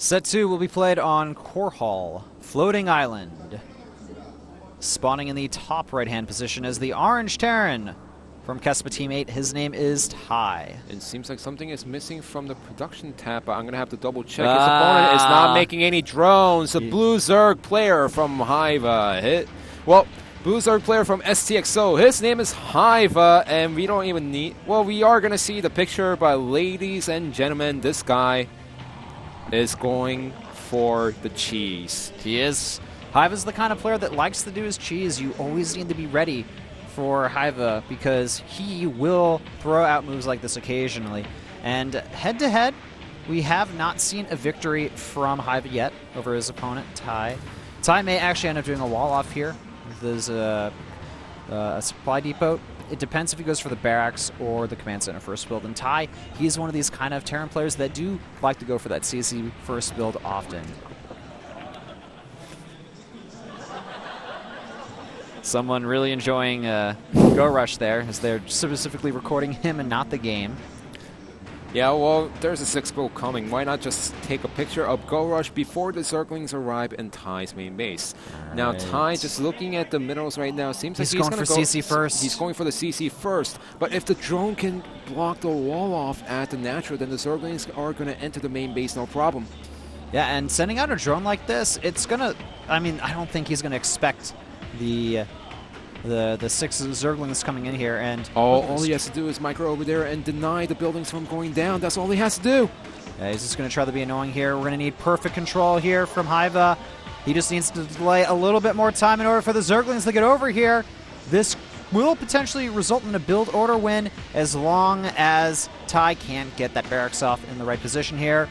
Set 2 will be played on Korhal Floating Island. Spawning in the top right-hand position is the Orange Terran from Kespa Team 8. His name is Ty. It seems like something is missing from the production tab, but I'm going to have to double check. His opponent is not making any drones. The Blue Zerg player from Hiva hit. Well, Blue Zerg player from STX. So his name is Hiva, and we don't even need... Well, we are going to see the picture, but ladies and gentlemen, this guy is going for the cheese. He is. Hiva's the kind of player that likes to do his cheese. You always need to be ready for Hiva because he will throw out moves like this occasionally. And head-to-head, we have not seen a victory from Hiva yet over his opponent, Ty. Ty may actually end up doing a wall off here. There's a supply depot. It depends if he goes for the barracks or the command center first build. And Ty, he's one of these kind of Terran players that do like to go for that CC first build often. Someone really enjoying Go Rush there, as they're specifically recording him and not the game. Yeah, well, there's a 6 goal coming. Why not just take a picture of Go Rush before the Zerglings arrive in Ty's main base? Now, Ty, just looking at the minerals right now, seems like he's going for CC first. He's going for the CC first. But if the drone can block the wall off at the natural, then the Zerglings are going to enter the main base, no problem. Yeah, and sending out a drone like this, it's going to... I mean, I don't think he's going to expect the 6 Zerglings coming in here, and all he has to do is micro over there and deny the buildings from going down. That's all he has to do. Yeah, he's just going to try to be annoying here. We're going to need perfect control here from Hiva. He just needs to delay a little bit more time in order for the Zerglings to get over here. This will potentially result in a build order win as long as Ty can't get that barracks off in the right position here.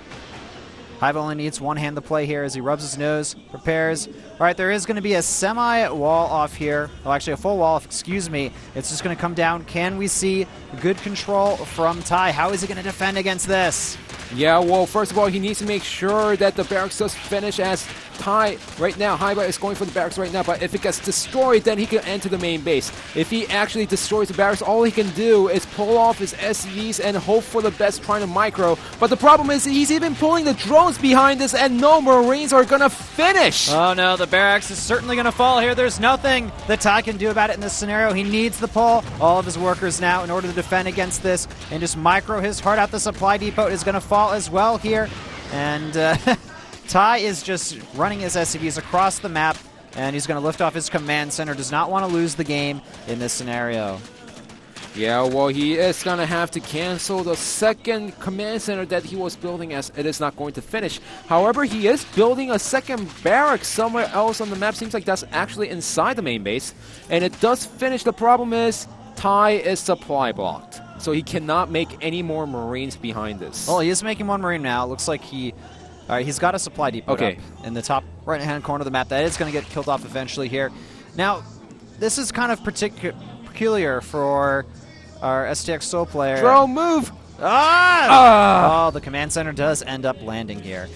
Hiva only needs one hand to play here as he rubs his nose, prepares. All right, there is going to be a semi-wall off here. Oh, actually, a full wall off, excuse me. It's just going to come down. Can we see good control from Ty? How is he going to defend against this? Yeah, well, first of all, he needs to make sure that the barracks does finish as Ty right now. Hiva is going for the barracks right now, but if it gets destroyed, then he can enter the main base. If he actually destroys the barracks, all he can do is pull off his SCVs and hope for the best trying to micro. But the problem is he's even pulling the drones behind this, and no Marines are going to finish. Oh, no, the barracks is certainly going to fall here. There's nothing that Ty can do about it in this scenario. He needs to pull all of his workers now in order to defend against this and just micro his heart out. The supply depot is going to fall as well here. And Ty is just running his SCVs across the map, and he's going to lift off his command center. Does not want to lose the game in this scenario. Yeah, well, he is going to have to cancel the second command center that he was building, as it is not going to finish. However, he is building a second barrack somewhere else on the map. Seems like that's actually inside the main base, and it does finish. The problem is Ty is supply blocked, so he cannot make any more Marines behind this. Well, he is making one Marine now. It looks like he's got a supply depot up in the top right-hand corner of the map. That is going to get killed off eventually here. Now, this is kind of peculiar for our STX Soul player. Drone move! Oh, the command center does end up landing here.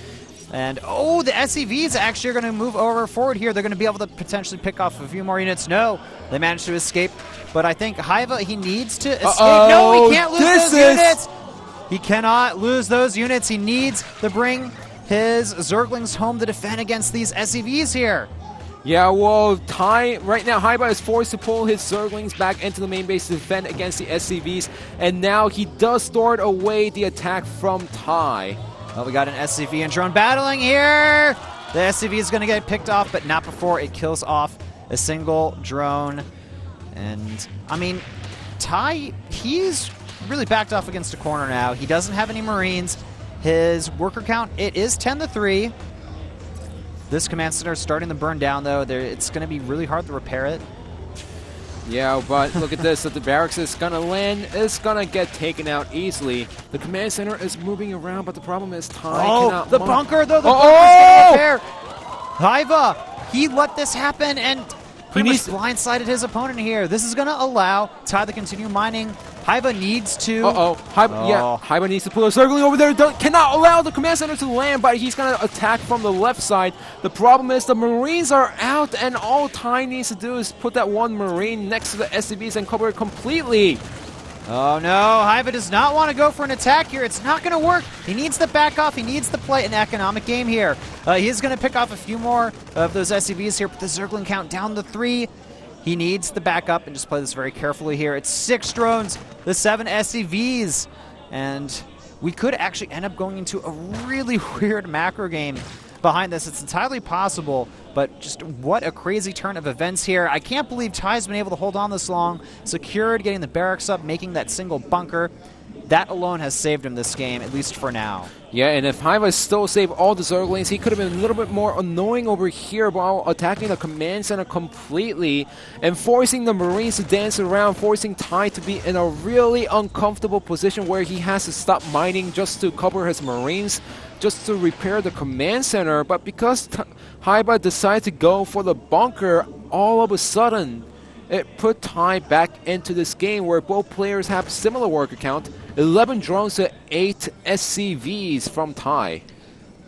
And, oh, the SCVs actually are going to move forward here. They're going to be able to potentially pick off a few more units. No, they managed to escape. But I think Hiva, he needs to escape. No, he can't lose those units. He cannot lose those units. He needs to bring his Zerglings home to defend against these SCVs here. Yeah, well, Ty, right now, Hiva is forced to pull his Zerglings back into the main base to defend against the SCVs. And now he does start away the attack from Ty. Well, we got an SCV and drone battling here. The SCV is going to get picked off, but not before it kills off a single drone. And, I mean, Ty, he's really backed off against a corner now. He doesn't have any Marines. His worker count, it is 10-3. This command center is starting to burn down, though. It's going to be really hard to repair it. Yeah, but look at this. If the barracks is going to land, it's going to get taken out easily. The command center is moving around, but the problem is Ty cannot... the bunker, though. The bunker's going to repair. Hiva, he let this happen, and he blindsided his opponent here. This is going to allow Ty to continue mining. Hiva needs to... Hiva needs to pull a Zergling over there. Cannot allow the command center to land, but he's going to attack from the left side. The problem is the Marines are out, and all Ty needs to do is put that one Marine next to the SCVs and cover it completely. Oh no, Hyvaa does not want to go for an attack here. It's not going to work. He needs the back off. He needs to play an economic game here. He is going to pick off a few more of those SCVs here, but the Zergling count down to 3. He needs the back up and just play this very carefully here. It's 6 drones, the 7 SCVs, and we could actually end up going into a really weird macro game behind this. It's entirely possible, but just what a crazy turn of events here. I can't believe Ty's been able to hold on this long, secured, getting the barracks up, making that single bunker. That alone has saved him this game, at least for now. Yeah, and if Hyvaa still saved all the Zerglings, he could have been a little bit more annoying over here while attacking the command center completely and forcing the Marines to dance around, forcing Ty to be in a really uncomfortable position where he has to stop mining just to cover his Marines, just to repair the command center. But because Hyvaa decided to go for the bunker, all of a sudden, it put Ty back into this game where both players have similar worker count, 11 drones to 8 SCVs from Ty.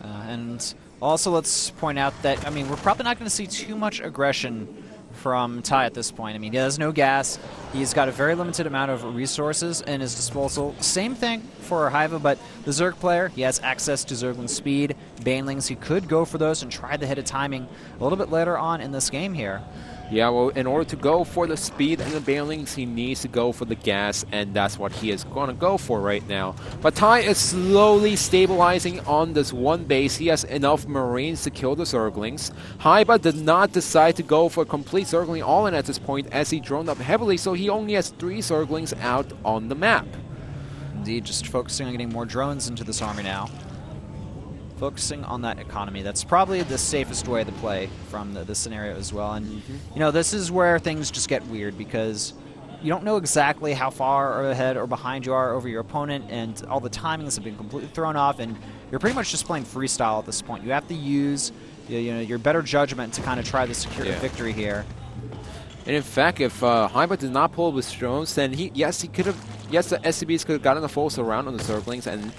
And also let's point out that, I mean, we're probably not going to see too much aggression from Ty at this point. I mean, he has no gas. He's got a very limited amount of resources in his disposal. Same thing for Hyvaa, but the Zerg player, he has access to Zergling speed, Banelings. He could go for those and try the hit of timing a little bit later on in this game here. Yeah, well, in order to go for the speed and the Banelings, he needs to go for the gas, and that's what he is going to go for right now. But Ty is slowly stabilizing on this one base. He has enough Marines to kill the Zerglings. Hyvaa did not decide to go for a complete Zergling all-in at this point as he droned up heavily, so he only has 3 Zerglings out on the map. Indeed, just focusing on getting more drones into this army now. Focusing on that economy. That's probably the safest way to play from this scenario as well. And, you know, this is where things just get weird because you don't know exactly how far ahead or behind you are over your opponent, and all the timings have been completely thrown off, and you're pretty much just playing freestyle at this point. You have to use your better judgment to kind of try to secure a victory here. And in fact, if Hyvaa did not pull with drones, then yes, the SCBs could have gotten a full surround on the Zerglings and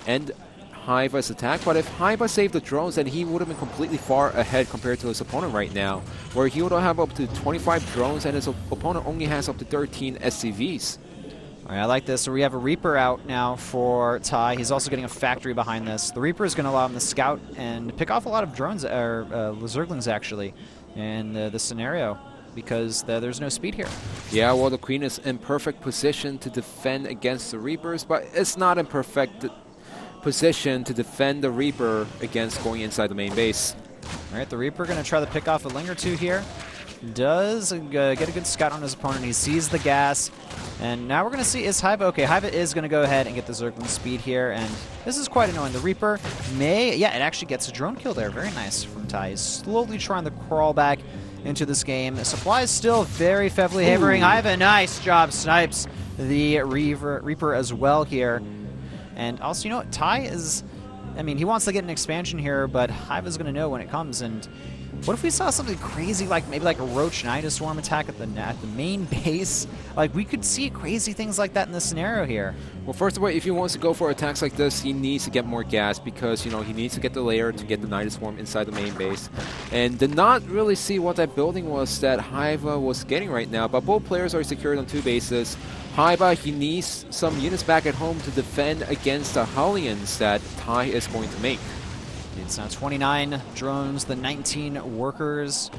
end Hyvaa's attack, but if Hyvaa saved the drones, then he would have been completely far ahead compared to his opponent right now, where he would have up to 25 drones and his opponent only has up to 13 SCVs. All right, I like this. So we have a Reaper out now for Ty. He's also getting a factory behind this. The Reaper is going to allow him to scout and pick off a lot of drones, or Zerglings actually, in this scenario, because there's no speed here. Yeah, well, the Queen is in perfect position to defend against the Reapers, but it's not in perfect position to defend the Reaper against going inside the main base. All right, the Reaper going to try to pick off a Ling or 2 here. Does get a good scout on his opponent. He sees the gas. And now we're going to see, is Hyvaa... Okay, Hyvaa is going to go ahead and get the Zergling speed here. And this is quite annoying. The Reaper may... Yeah, it actually gets a drone kill there. Very nice from Ty. He's slowly trying to crawl back into this game. The supply is still very heavily hammering. Hyvaa, nice job. Snipes the Reaper as well here. And also, you know what, Ty is, I mean, he wants to get an expansion here, but Hyvaa's is going to know when it comes. And what if we saw something crazy, like maybe like a Roach Nida Swarm attack at the main base? Like, we could see crazy things like that in this scenario here. Well, first of all, if he wants to go for attacks like this, he needs to get more gas because, you know, he needs to get the layer to get the Nida Swarm inside the main base. And did not really see what that building was that Hyvaa was getting right now, but both players are secured on 2 bases. Hyvaa, he needs some units back at home to defend against the Hellions that Ty is going to make. It's now 29 drones, the 19 workers.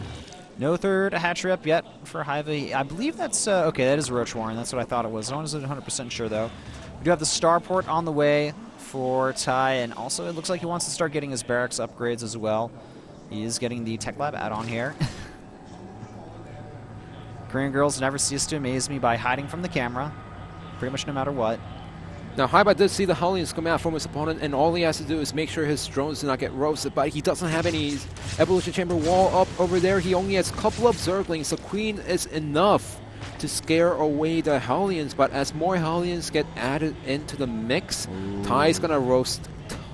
No third hatchery up yet for Hyvaa. I believe that's... okay, that is Roach Warren. That's what I thought it was. I wasn't 100% sure, though. We do have the starport on the way for Ty, and also it looks like he wants to start getting his barracks upgrades as well. He is getting the Tech Lab add-on here. Korean girls never cease to amaze me by hiding from the camera, pretty much no matter what. Now, Hyvaa does see the Hellions come out from his opponent, and all he has to do is make sure his drones do not get roasted, but he doesn't have any Evolution Chamber wall up over there. He only has a couple of Zerglings. The Queen is enough to scare away the Hellions, but as more Hellions get added into the mix, Ty's going to roast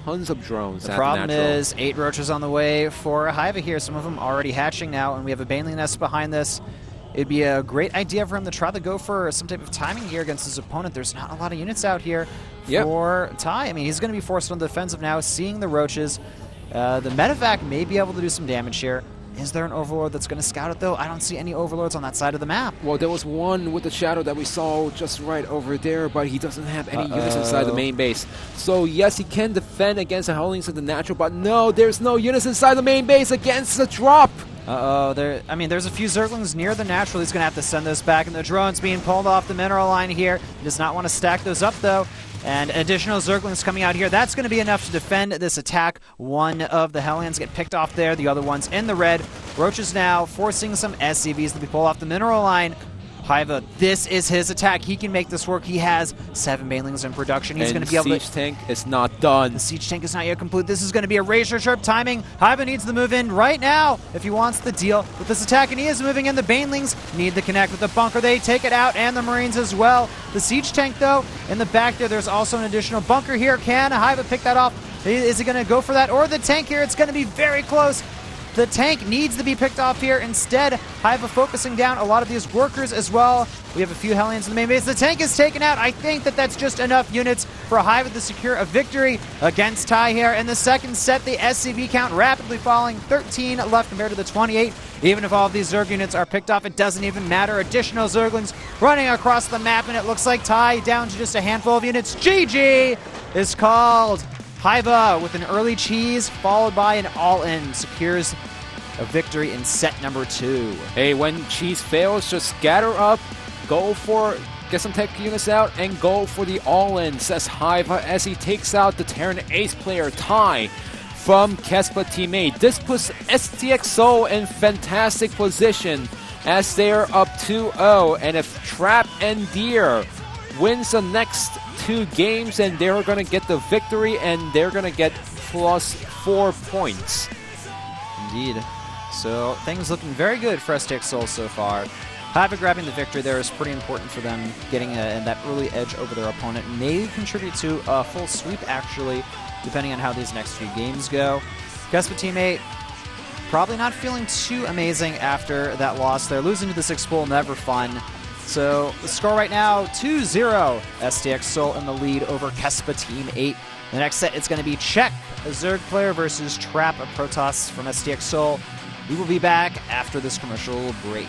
tons of drones. The problem is 8 roaches on the way for Hyvaa here. Some of them already hatching now, and we have a Baneling nest behind this. It'd be a great idea for him to try to go for some type of timing here against his opponent. There's not a lot of units out here for Ty. I mean, he's going to be forced on the defensive now, seeing the roaches. The medevac may be able to do some damage here. Is there an Overlord that's going to scout it, though? I don't see any Overlords on that side of the map. Well, there was one with the shadow that we saw just right over there, but he doesn't have any units inside the main base. So, yes, he can defend against the Howlings of the Natural, but no, there's no units inside the main base against the drop. I mean, there's a few Zerglings near the Natural. He's going to have to send those back, and the drone's being pulled off the mineral line here. He does not want to stack those up, though. And additional Zerglings coming out here. That's going to be enough to defend this attack. One of the Hellions get picked off there. The other one's in the red. Roach is now forcing some SCVs to be pulled off the mineral line. Hyvaa, this is his attack. He can make this work. He has 7 Banelings in production. He's going to be able to... the Siege Tank is not done. The Siege Tank is not yet complete. This is going to be a razor-sharp timing. Hyvaa needs the move in right now if he wants the deal with this attack, and he is moving in. The Banelings need to connect with the bunker. They take it out, and the Marines as well. The Siege Tank, though, in the back there, there's also an additional bunker here. Can Hyvaa pick that off? Is he going to go for that? Or the tank here? It's going to be very close. The tank needs to be picked off here. Instead, Hyvaa focusing down a lot of these workers as well. We have a few Hellions in the main base. The tank is taken out. I think that that's just enough units for Hyvaa to secure a victory against Tai here. In the second set, the SCV count rapidly falling. 13 left compared to the 28. Even if all of these Zerg units are picked off, it doesn't even matter. Additional Zerglings running across the map, and it looks like Tai down to just a handful of units. GG is called. Hyvaa with an early cheese followed by an all-in secures a victory in set number 2. Hey, when cheese fails, just scatter up, get some tech units out, and go for the all-in, says Hyvaa as he takes out the Terran ace player Tai from Kespa teammate. This puts STX Seoul in fantastic position as they are up 2-0, and if Trap and Deer wins the next 2 games, and they're going to get the victory, and they're going to get +4 points. Indeed. So things looking very good for STX Seoul so far. Hyvaa grabbing the victory there is pretty important for them. Getting that early edge over their opponent may contribute to a full sweep, actually, depending on how these next few games go. Kespa teammate probably not feeling too amazing after that loss there. Losing to the 6th pool, never fun. So the score right now, 2-0. STX Seoul in the lead over Kespa Team 8. The next set, it's going to be Czech, a Zerg player, versus Trap, a Protoss from STX Seoul. We will be back after this commercial break.